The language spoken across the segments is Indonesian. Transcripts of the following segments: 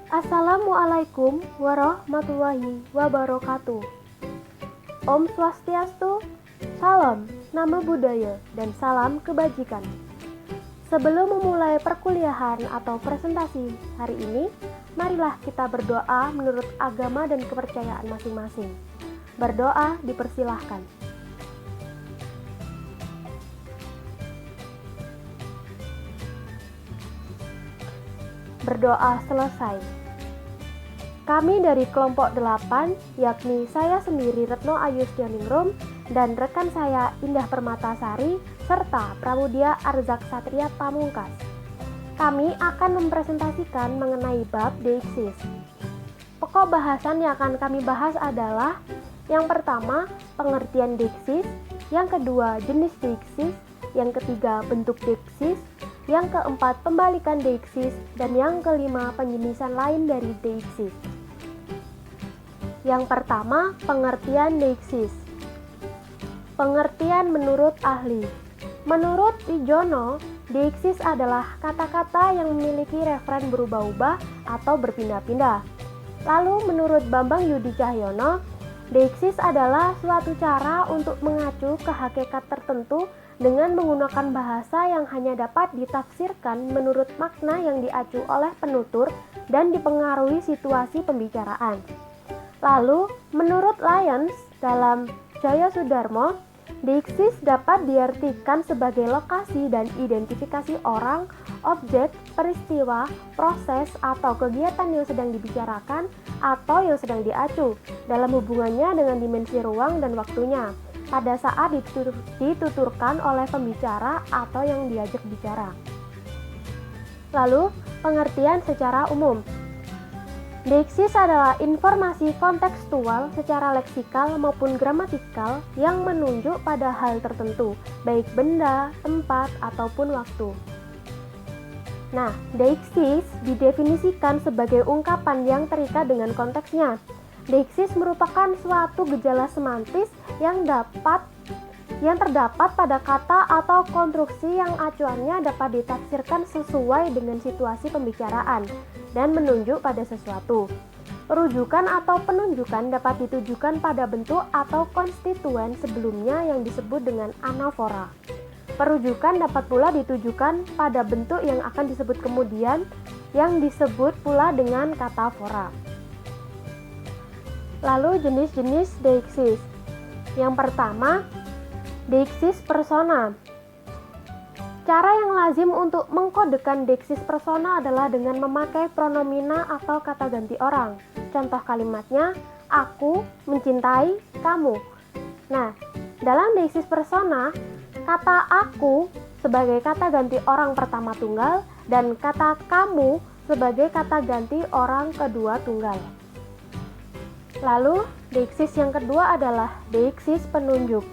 Assalamualaikum warahmatullahi wabarakatuh. Om Swastiastu, salam, nama budaya, dan salam kebajikan. Sebelum memulai perkuliahan atau presentasi hari ini, marilah kita berdoa menurut agama dan kepercayaan masing-masing. Berdoa dipersilahkan. Berdoa selesai. Kami dari kelompok 8, yakni saya sendiri Retno Ayustioningrum dan rekan saya Indah Permatasari serta Pramudia Arzak Satria Pamungkas. Kami akan mempresentasikan mengenai bab deiksis. Pokok bahasan yang akan kami bahas adalah yang pertama, pengertian deiksis, yang kedua, jenis deiksis, yang ketiga, bentuk deiksis, yang keempat, pembalikan deiksis, dan yang kelima, penjenisan lain dari deiksis. Yang pertama, pengertian deiksis. Pengertian menurut ahli. Menurut Wijono, deiksis adalah kata-kata yang memiliki referen berubah-ubah atau berpindah-pindah. Lalu menurut Bambang Yudi Cahyono, deiksis adalah suatu cara untuk mengacu ke hakikat tertentu dengan menggunakan bahasa yang hanya dapat ditafsirkan menurut makna yang diacu oleh penutur dan dipengaruhi situasi pembicaraan. Lalu, menurut Lyons dalam Jaya Sudarmo, deiksis dapat diartikan sebagai lokasi dan identifikasi orang, objek, peristiwa, proses, atau kegiatan yang sedang dibicarakan atau yang sedang diacu dalam hubungannya dengan dimensi ruang dan waktunya pada saat dituturkan oleh pembicara atau yang diajak bicara. Lalu, pengertian secara umum. Deiksis adalah informasi kontekstual secara leksikal maupun gramatikal yang menunjuk pada hal tertentu, baik benda, tempat, ataupun waktu. Nah, deiksis didefinisikan sebagai ungkapan yang terikat dengan konteksnya. Deiksis merupakan suatu gejala semantis yang terdapat pada kata atau konstruksi yang acuannya dapat ditafsirkan sesuai dengan situasi pembicaraan dan menunjuk pada sesuatu. Rujukan atau penunjukan dapat ditujukan pada bentuk atau konstituen sebelumnya yang disebut dengan anafora. Perujukan dapat pula ditujukan pada bentuk yang akan disebut kemudian yang disebut pula dengan katafora. Lalu jenis-jenis deiksis. Yang pertama, deiksis persona. Cara yang lazim untuk mengkodekan deiksis persona adalah dengan memakai pronomina atau kata ganti orang. Contoh kalimatnya, aku mencintai kamu. Nah, dalam deiksis persona, kata aku sebagai kata ganti orang pertama tunggal dan kata kamu sebagai kata ganti orang kedua tunggal. Lalu, deiksis yang kedua adalah deiksis penunjuk.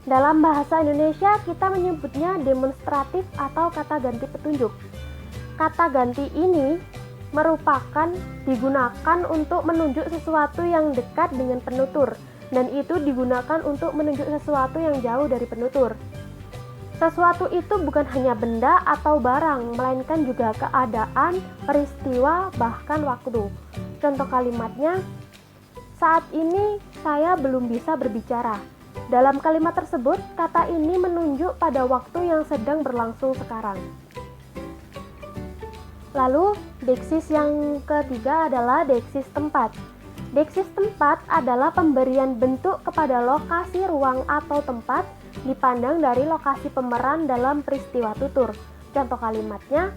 Dalam bahasa Indonesia, kita menyebutnya demonstratif atau kata ganti petunjuk. Kata ganti ini merupakan digunakan untuk menunjuk sesuatu yang dekat dengan penutur, dan itu digunakan untuk menunjuk sesuatu yang jauh dari penutur. Sesuatu itu bukan hanya benda atau barang, melainkan juga keadaan, peristiwa, bahkan waktu. Contoh kalimatnya, saat ini saya belum bisa berbicara. Dalam kalimat tersebut, kata ini menunjuk pada waktu yang sedang berlangsung sekarang. Lalu, deiksis yang ketiga adalah deiksis tempat. Deiksis tempat adalah pemberian bentuk kepada lokasi, ruang, atau tempat dipandang dari lokasi pemeran dalam peristiwa tutur. Contoh kalimatnya,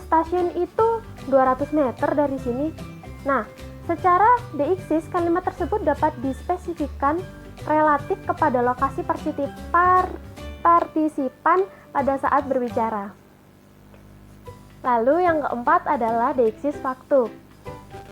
stasiun itu 200 meter dari sini. Nah, secara deiksis, kalimat tersebut dapat dispesifikkan relatif kepada lokasi partisipan pada saat berbicara. Lalu yang keempat adalah deiksis waktu.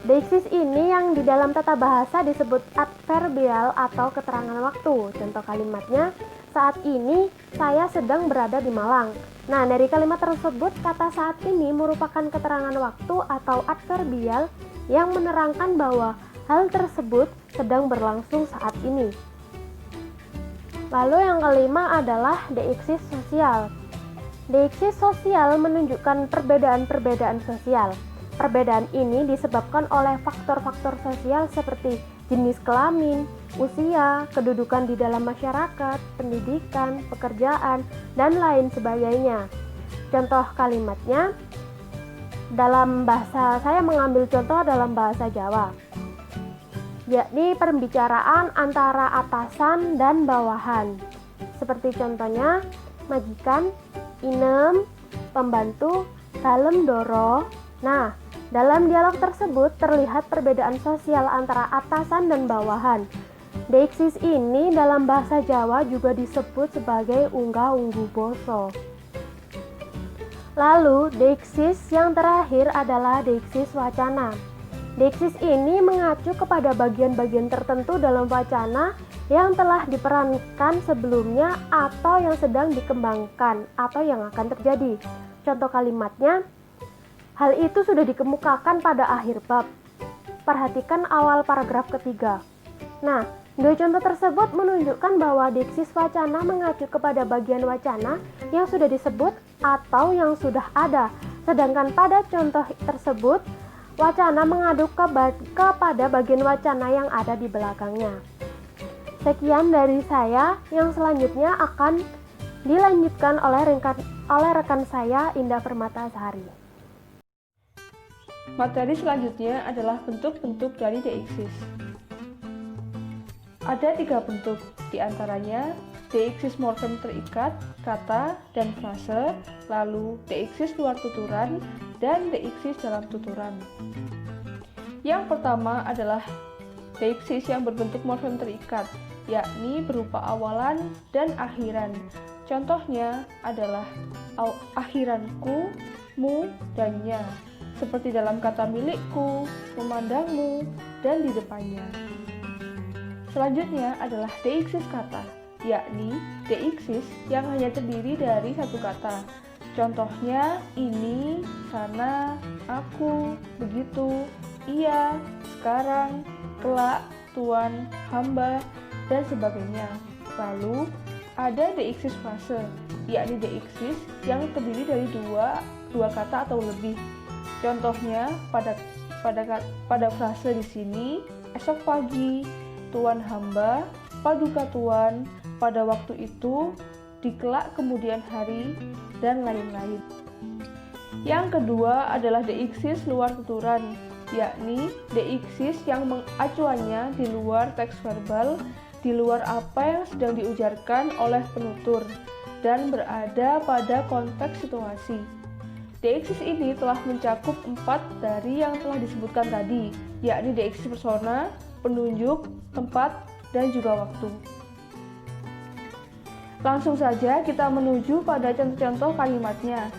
Deiksis ini yang di dalam tata bahasa disebut adverbial atau keterangan waktu. Contoh kalimatnya, saat ini saya sedang berada di Malang. Nah, dari kalimat tersebut, kata saat ini merupakan keterangan waktu atau adverbial yang menerangkan bahwa hal tersebut sedang berlangsung saat ini. Lalu yang kelima adalah deiksis sosial. Deiksis sosial menunjukkan perbedaan-perbedaan sosial. Perbedaan ini disebabkan oleh faktor-faktor sosial seperti jenis kelamin, usia, kedudukan di dalam masyarakat, pendidikan, pekerjaan, dan lain sebagainya. Contoh kalimatnya, dalam bahasa saya mengambil contoh dalam bahasa Jawa, yakni pembicaraan antara atasan dan bawahan. Seperti contohnya, majikan, inem, pembantu, dalem doro. Nah, dalam dialog tersebut terlihat perbedaan sosial antara atasan dan bawahan. Deiksis ini dalam bahasa Jawa juga disebut sebagai unggah-ungguh boso. Lalu, deiksis yang terakhir adalah deiksis wacana. Deiksis ini mengacu kepada bagian-bagian tertentu dalam wacana yang telah diperankan sebelumnya atau yang sedang dikembangkan atau yang akan terjadi. Contoh kalimatnya, hal itu sudah dikemukakan pada akhir bab. Perhatikan awal paragraf ketiga. Nah, dua contoh tersebut menunjukkan bahwa deiksis wacana mengacu kepada bagian wacana yang sudah disebut atau yang sudah ada. Sedangkan pada contoh tersebut, wacana mengadu kepada bagian wacana yang ada di belakangnya. Sekian dari saya, yang selanjutnya akan dilanjutkan oleh rekan saya, Indah Permatasari. Materi selanjutnya adalah bentuk-bentuk dari deiksis. Ada 3 bentuk, diantaranya deiksis morfem terikat, kata, dan frase, lalu deiksis luar tuturan, dan deiksis dalam tuturan. Yang pertama adalah deiksis yang berbentuk morfem terikat, yakni berupa awalan dan akhiran. Contohnya adalah akhiranku, mu, dan nya, seperti dalam kata milikku, memandangmu, dan di depannya. Selanjutnya adalah deiksis kata, yakni deiksis yang hanya terdiri dari satu kata. Contohnya ini, sana, aku, begitu, iya, sekarang, kelak, tuan, hamba, dan sebagainya. Lalu ada deiksis frase, yakni deiksis yang terdiri dari dua kata atau lebih. Contohnya pada frase di sini, esok pagi, tuan hamba, paduka tuan, pada waktu itu, dikelak kemudian hari, dan lain-lain. Yang kedua adalah deiksis luar tuturan, yakni deiksis yang acuannya di luar teks verbal, di luar apa yang sedang diujarkan oleh penutur, dan berada pada konteks situasi. Deiksis ini telah mencakup 4 dari yang telah disebutkan tadi, yakni deiksis persona, penunjuk, tempat, dan juga waktu. Langsung saja kita menuju pada contoh-contoh kalimatnya.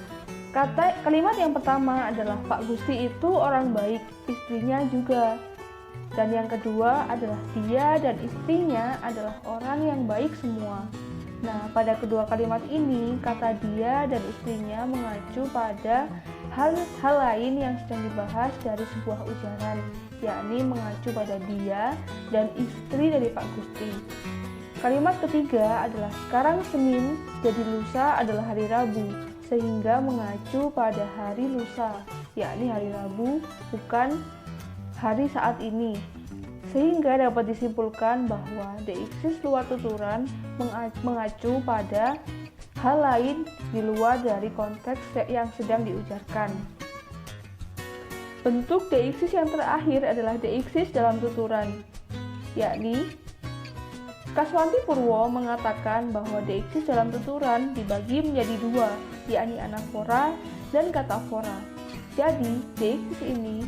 Kalimat yang pertama adalah Pak Gusti itu orang baik, istrinya juga. Dan yang kedua adalah dia dan istrinya adalah orang yang baik semua. Nah, pada kedua kalimat ini, kata dia dan istrinya mengacu pada hal lain yang sedang dibahas dari sebuah ujaran, yakni mengacu pada dia dan istri dari Pak Gusti. Kalimat ketiga adalah sekarang Senin, jadi lusa adalah hari Rabu, sehingga mengacu pada hari lusa, yakni hari Rabu, bukan hari saat ini. Sehingga dapat disimpulkan bahwa deiksis luar tuturan mengacu pada hal lain di luar dari konteks yang sedang diujarkan. Bentuk deiksis yang terakhir adalah deiksis dalam tuturan, yakni Kaswanti Purwo mengatakan bahwa deiksis dalam tuturan dibagi menjadi 2, yakni anafora dan katafora. Jadi, deiksis ini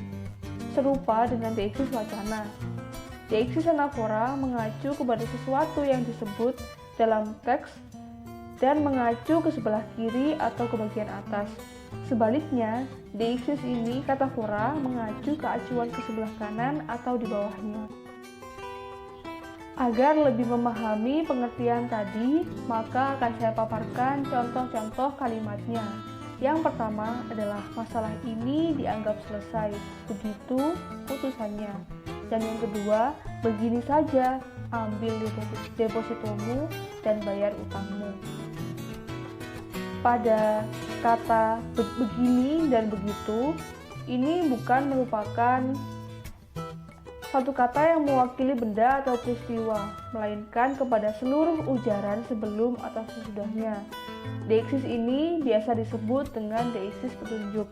serupa dengan deiksis wacana. Deiksis anafora mengacu kepada sesuatu yang disebut dalam teks dan mengacu ke sebelah kiri atau ke bagian atas. Sebaliknya, deiksis ini katafora mengacu ke acuan ke sebelah kanan atau di bawahnya. Agar lebih memahami pengertian tadi, maka akan saya paparkan contoh-contoh kalimatnya. Yang pertama adalah masalah ini dianggap selesai, begitu putusannya. Dan yang kedua, begini saja, ambil depositomu dan bayar utangmu. Pada kata begini dan begitu, Ini bukan merupakan satu kata yang mewakili benda atau peristiwa, melainkan kepada seluruh ujaran sebelum atau sesudahnya. Deiksis ini biasa disebut dengan deiksis petunjuk.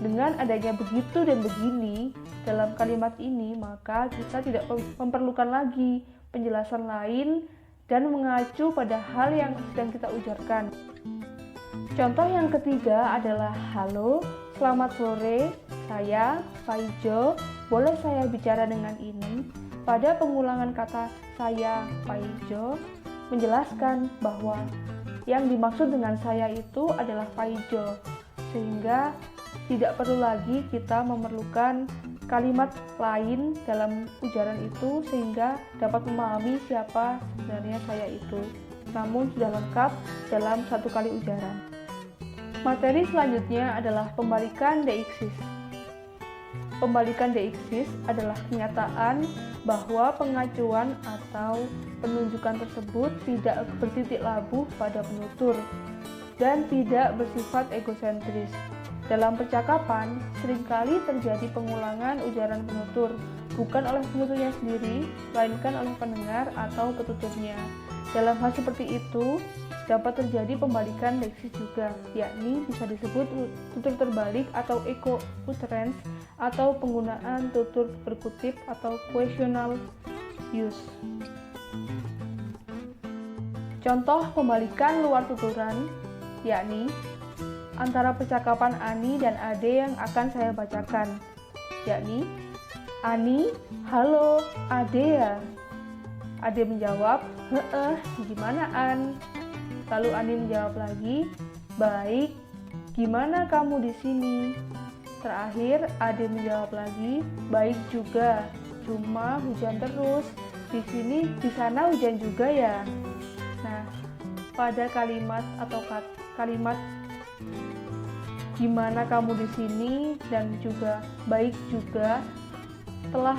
Dengan adanya begitu dan begini dalam kalimat ini, maka kita tidak memerlukan lagi penjelasan lain dan mengacu pada hal yang sedang kita ujarkan. Contoh yang ketiga adalah halo, selamat sore, saya, Paijo, boleh saya bicara dengan ini? Pada pengulangan kata saya, Paijo, menjelaskan bahwa yang dimaksud dengan saya itu adalah Paijo, sehingga tidak perlu lagi kita memerlukan kalimat lain dalam ujaran itu sehingga dapat memahami siapa sebenarnya saya itu, namun sudah lengkap dalam satu kali ujaran. Materi selanjutnya adalah pembalikan deiksis. Pembalikan deiksis adalah kenyataan bahwa pengacuan atau penunjukan tersebut tidak bertitik labuh pada penutur dan tidak bersifat egosentris. Dalam percakapan, seringkali terjadi pengulangan ujaran penutur, bukan oleh penuturnya sendiri, melainkan oleh pendengar atau petuturnya. Dalam hal seperti itu, dapat terjadi pembalikan deiksis juga, yakni bisa disebut tutur terbalik atau echo utterance, atau penggunaan tutur berkutip atau questional use. Contoh pembalikan luar tuturan, yakni antara percakapan Ani dan Ade yang akan saya bacakan, yakni Ani, halo, Ade ya? Ade menjawab, gimana An? Lalu Ani menjawab lagi, baik, gimana kamu di sini? Terakhir Ade menjawab lagi, baik juga, cuma hujan terus. Di sana hujan juga ya. Nah, pada kalimat atau kalimat gimana kamu di sini dan juga baik juga telah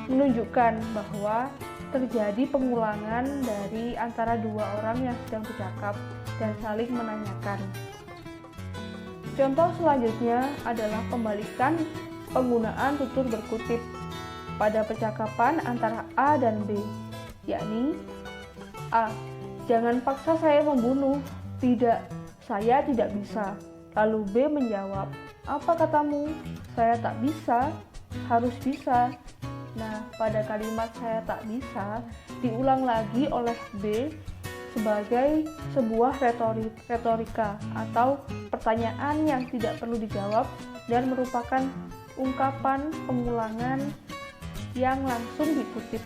menunjukkan bahwa terjadi pengulangan dari antara dua orang yang sedang bercakap dan saling menanyakan. Contoh selanjutnya adalah pembalikan penggunaan tutur berkutip pada percakapan antara A dan B, yakni A, jangan paksa saya membunuh. Tidak, saya tidak bisa. Lalu B menjawab, apa katamu? Saya tak bisa, harus bisa. Nah, pada kalimat saya tak bisa diulang lagi oleh B sebagai sebuah retorika atau pertanyaan yang tidak perlu dijawab dan merupakan ungkapan pengulangan yang langsung dikutip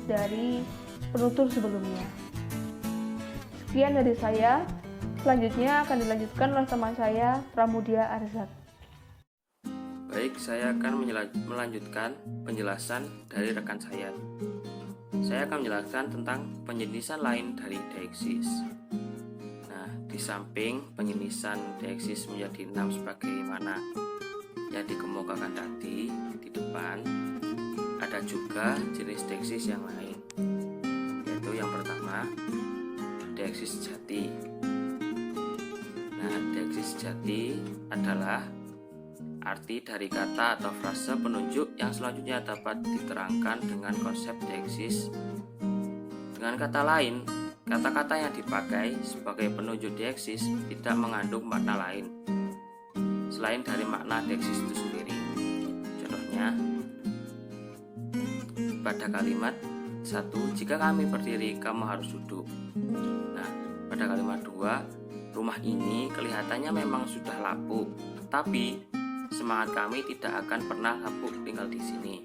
dari penutur sebelumnya. Sekian dari saya. Selanjutnya akan dilanjutkan oleh teman saya, Pramudia Arzak. Baik, saya akan melanjutkan penjelasan dari rekan saya. Saya akan menjelaskan tentang penyenisan lain dari deiksis. Nah, di samping penyenisan deiksis menjadi 6 sebagaimana yang dikemukakan tadi di depan, ada juga jenis deiksis yang lain, yaitu yang pertama, deiksis sejati. Nah, deiksis sejati adalah arti dari kata atau frase penunjuk yang selanjutnya dapat diterangkan dengan konsep deiksis. Dengan kata lain, kata-kata yang dipakai sebagai penunjuk deiksis tidak mengandung makna lain selain dari makna deiksis itu sendiri. Contohnya, pada kalimat 1, jika kami berdiri, kamu harus duduk. Nah, pada kalimat 2, rumah ini kelihatannya memang sudah lapuk, tetapi semangat kami tidak akan pernah lapuk tinggal di sini.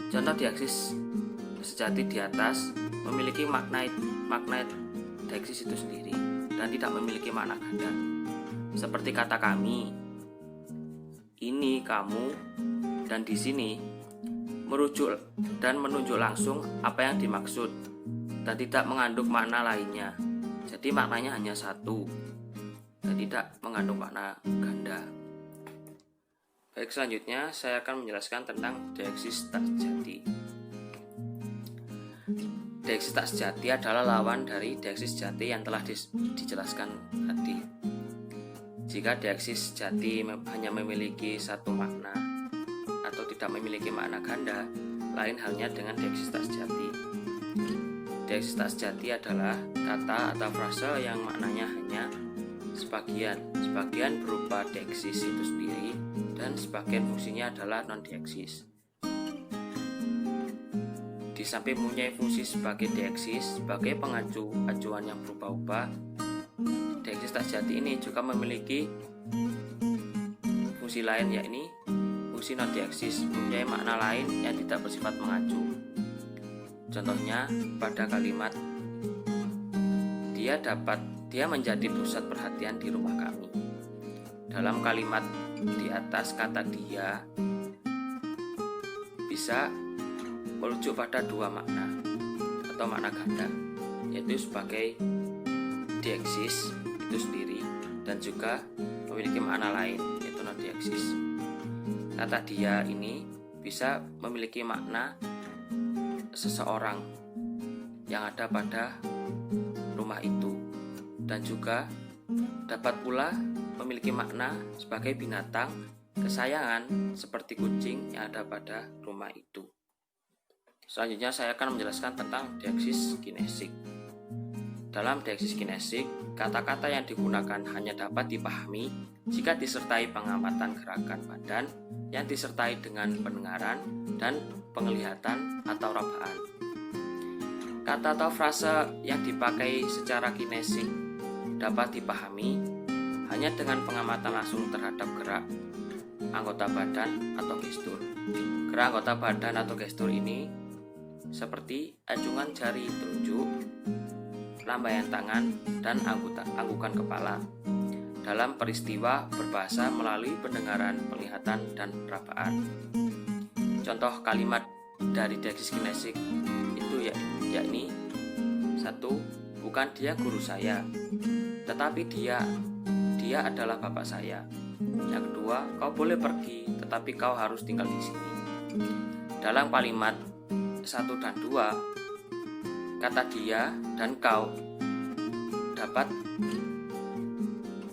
Contoh deiksis sejati di atas memiliki makna deiksis itu sendiri dan tidak memiliki makna ganda. Seperti kata kami, ini, kamu, dan di sini merujuk dan menunjuk langsung apa yang dimaksud dan tidak mengandung makna lainnya. Jadi maknanya hanya satu dan tidak mengandung makna ganda. Baik, selanjutnya saya akan menjelaskan tentang deiksis tak sejati. Deiksis tak sejati adalah lawan dari deiksis sejati yang telah dijelaskan tadi. Jika deeksis sejati hanya memiliki satu makna atau tidak memiliki makna ganda, lain halnya dengan deeksis tak sejati. Deeksis tak sejati adalah kata atau frase yang maknanya hanya sebagian berupa deeksis itu sendiri dan sebagian fungsinya adalah non-deeksis. Di samping mempunyai fungsi sebagai deeksis, sebagai pengacu acuan yang berubah-ubah, deeksis tak sejati ini juga memiliki fungsi lain, yakni fungsi non-deeksis, mempunyai makna lain yang tidak bersifat mengacu. Contohnya pada kalimat dia menjadi pusat perhatian di rumah kami. Dalam kalimat di atas, kata dia bisa merujuk pada dua makna atau makna ganda, yaitu sebagai deeksis itu sendiri dan juga memiliki makna lain, yaitu non-deeksis. Kata dia ini bisa memiliki makna seseorang yang ada pada rumah itu, dan juga dapat pula memiliki makna sebagai binatang kesayangan seperti kucing yang ada pada rumah itu. Selanjutnya saya akan menjelaskan tentang deeksis kinesik. Dalam deeksis kinesik, kata-kata yang digunakan hanya dapat dipahami jika disertai pengamatan gerakan badan yang disertai dengan pendengaran dan penglihatan atau rabaan. Kata atau frase yang dipakai secara kinesik dapat dipahami hanya dengan pengamatan langsung terhadap gerak anggota badan atau gestur. Gerak anggota badan atau gestur ini seperti acungan jari telunjuk, lambaian tangan, dan anggukan kepala dalam peristiwa berbahasa melalui pendengaran, penglihatan, dan rabaan. Contoh kalimat dari deeksis kinesik itu yakni 1. Bukan dia guru saya, tetapi dia adalah bapak saya. Yang kedua, kau boleh pergi, tetapi kau harus tinggal di sini. Dalam kalimat 1 dan 2, kata dia dan kau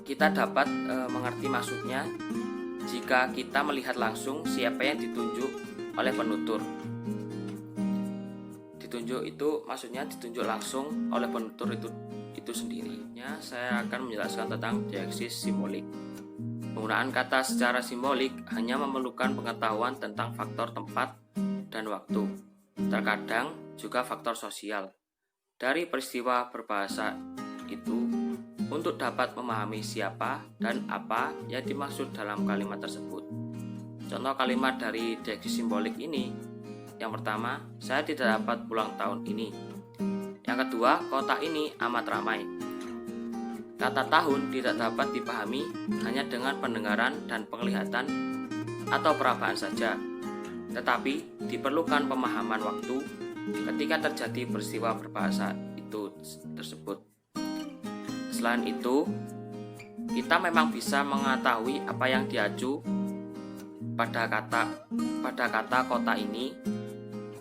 kita dapat mengerti maksudnya jika kita melihat langsung siapa yang ditunjuk oleh penutur. Ditunjuk itu maksudnya ditunjuk langsung oleh penutur itu sendiri. Saya akan menjelaskan tentang deeksis simbolik. Penggunaan kata secara simbolik hanya memerlukan pengetahuan tentang faktor tempat dan waktu, terkadang juga faktor sosial dari peristiwa berbahasa itu untuk dapat memahami siapa dan apa yang dimaksud dalam kalimat tersebut. Contoh kalimat dari deeksis simbolik ini, yang pertama, saya tidak dapat pulang tahun ini. Yang kedua, kota ini amat ramai. Kata tahun tidak dapat dipahami hanya dengan pendengaran dan penglihatan atau perabaan saja, tetapi diperlukan pemahaman waktu ketika terjadi peristiwa berbahasa itu tersebut. Selain itu, kita memang bisa mengetahui apa yang diacu pada kata kota ini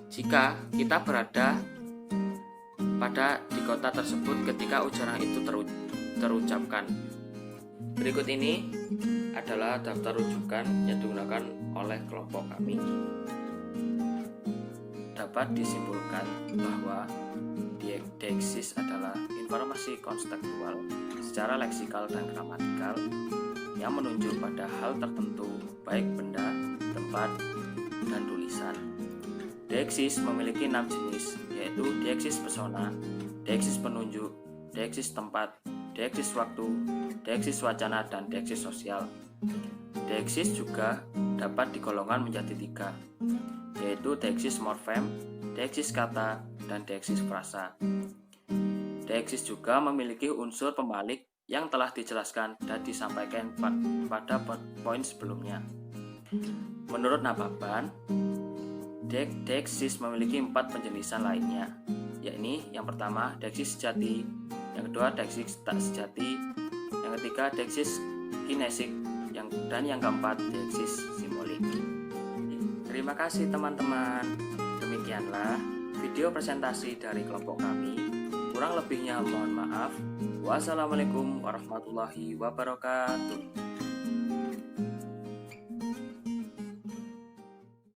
jika kita berada di kota tersebut ketika ucapan itu terucapkan. Berikut ini adalah daftar rujukan yang digunakan oleh kelompok kami. Dapat disimpulkan bahwa deeksis adalah informasi konseptual secara leksikal dan gramatikal yang menunjuk pada hal tertentu, baik benda, tempat, dan tulisan. Deeksis memiliki 6 jenis, yaitu deeksis persona, deeksis penunjuk, deeksis tempat, deeksis waktu, deeksis wacana, dan deeksis sosial. Deeksis juga dapat digolongkan menjadi 3, yaitu deeksis morfem, deeksis kata, dan deeksis frasa. Deeksis juga memiliki unsur pembalik yang telah dijelaskan dan disampaikan pada poin sebelumnya. Menurut Nababan, deeksis memiliki 4 penjelasan lainnya, yakni yang pertama deeksis sejati, yang kedua deeksis tak sejati, yang ketiga deeksis kinesik, dan yang keempat deeksis simbolik. Terima kasih teman-teman. Demikianlah video presentasi dari kelompok kami. Kurang lebihnya mohon maaf. Wassalamualaikum warahmatullahi wabarakatuh.